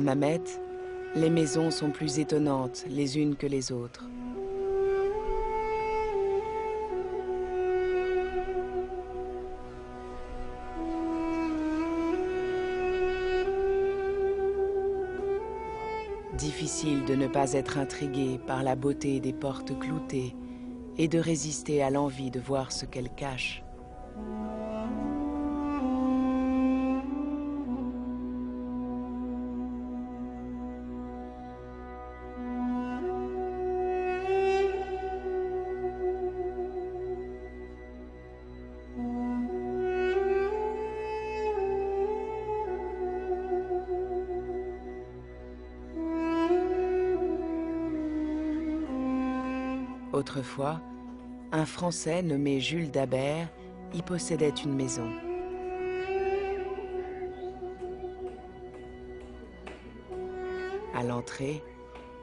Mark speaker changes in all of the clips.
Speaker 1: Hammamet, les maisons sont plus étonnantes les unes que les autres. Difficile de ne pas être intrigué par la beauté des portes cloutées et de résister à l'envie de voir ce qu'elles cachent. Autrefois, un Français nommé Jules Dabert y possédait une maison. À l'entrée,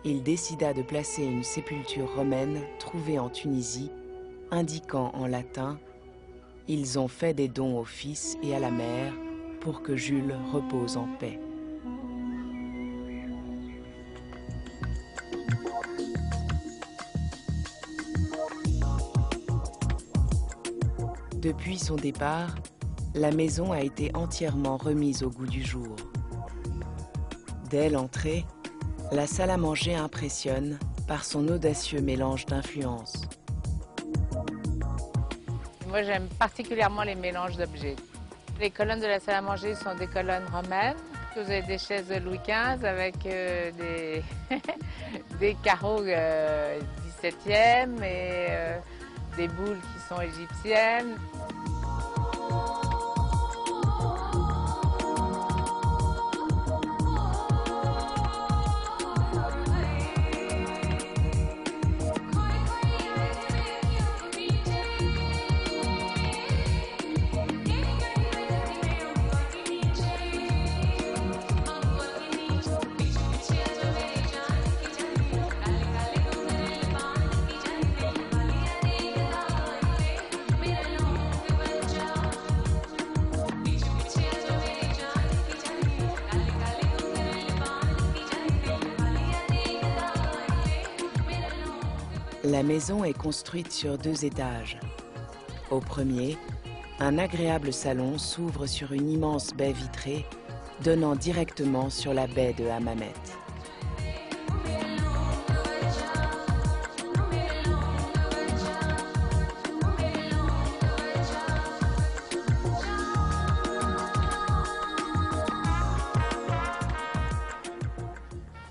Speaker 1: il décida de placer une sépulture romaine trouvée en Tunisie, indiquant en latin « Ils ont fait des dons au Fils et à la Mère pour que Jules repose en paix ». Depuis son départ, la maison a été entièrement remise au goût du jour. Dès l'entrée, la salle à manger impressionne par son audacieux mélange d'influences.
Speaker 2: Moi, j'aime particulièrement les mélanges d'objets. Les colonnes de la salle à manger sont des colonnes romaines. Vous avez des chaises de Louis XV avec des carreaux 17e et des boules qui sont égyptiennes.
Speaker 1: La maison est construite sur 2 étages. Au premier, un agréable salon s'ouvre sur une immense baie vitrée, donnant directement sur la baie de Hammamet.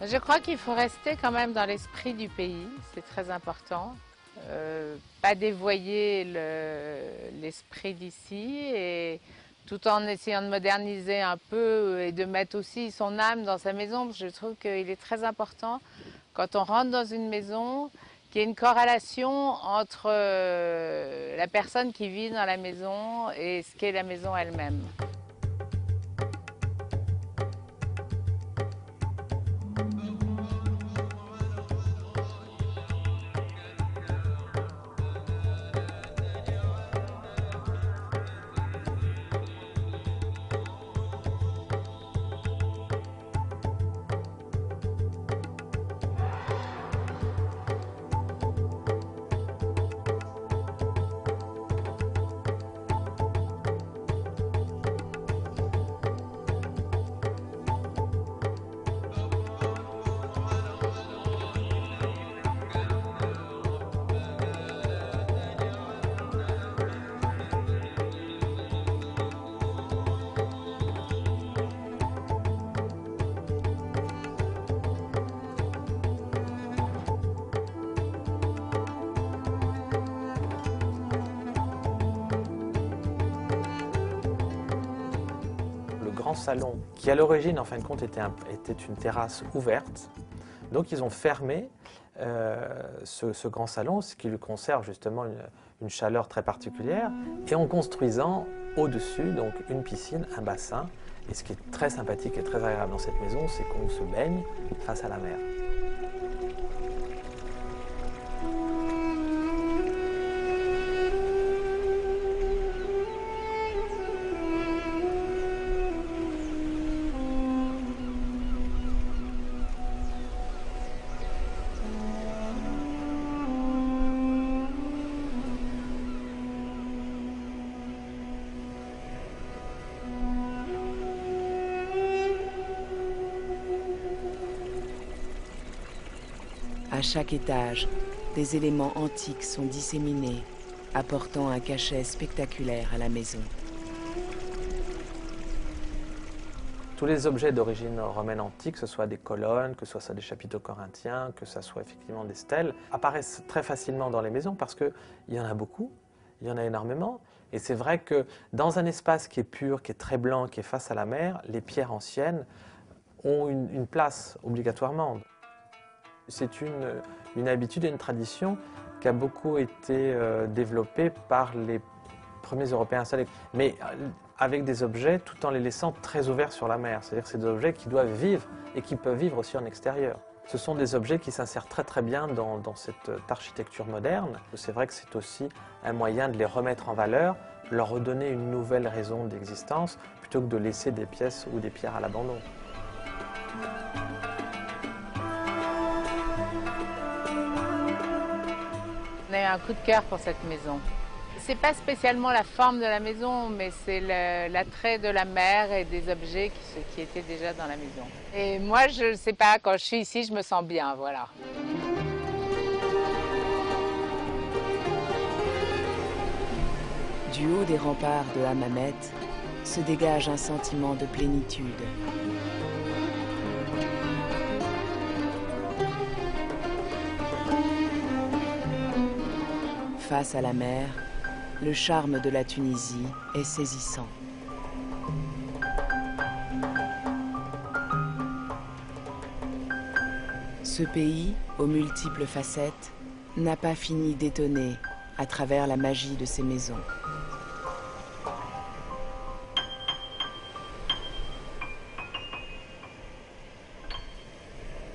Speaker 2: Je crois qu'il faut rester quand même dans l'esprit du pays, c'est très important. Pas dévoyer l'esprit d'ici, et tout en essayant de moderniser un peu et de mettre aussi son âme dans sa maison. Je trouve qu'il est très important, quand on rentre dans une maison, qu'il y ait une corrélation entre la personne qui vit dans la maison et ce qu'est la maison elle-même.
Speaker 3: Salon qui à l'origine en fin de compte était une terrasse ouverte, donc ils ont fermé ce grand salon, ce qui lui conserve justement une chaleur très particulière, et en construisant au-dessus donc une piscine, un bassin. Et ce qui est très sympathique et très agréable dans cette maison, c'est qu'on se baigne face à la mer.
Speaker 1: À chaque étage, des éléments antiques sont disséminés, apportant un cachet spectaculaire à la maison.
Speaker 3: Tous les objets d'origine romaine antique, que ce soit des colonnes, que ce soit des chapiteaux corinthiens, que ce soit effectivement des stèles, apparaissent très facilement dans les maisons parce qu'il y en a beaucoup, il y en a énormément. Et c'est vrai que dans un espace qui est pur, qui est très blanc, qui est face à la mer, les pierres anciennes ont une place obligatoirement. C'est une habitude et une tradition qui a beaucoup été développée par les premiers Européens installés, mais avec des objets tout en les laissant très ouverts sur la mer. C'est-à-dire que c'est des objets qui doivent vivre et qui peuvent vivre aussi en extérieur. Ce sont des objets qui s'insèrent très très bien dans cette architecture moderne. C'est vrai que c'est aussi un moyen de les remettre en valeur, leur redonner une nouvelle raison d'existence, plutôt que de laisser des pièces ou des pierres à l'abandon.
Speaker 2: On a eu un coup de cœur pour cette maison. C'est pas spécialement la forme de la maison, mais c'est l'attrait de la mer et des objets qui étaient déjà dans la maison. Et moi, je sais pas, quand je suis ici, je me sens bien, voilà.
Speaker 1: Du haut des remparts de Hammamet se dégage un sentiment de plénitude. Face à la mer, le charme de la Tunisie est saisissant. Ce pays, aux multiples facettes, n'a pas fini d'étonner à travers la magie de ses maisons.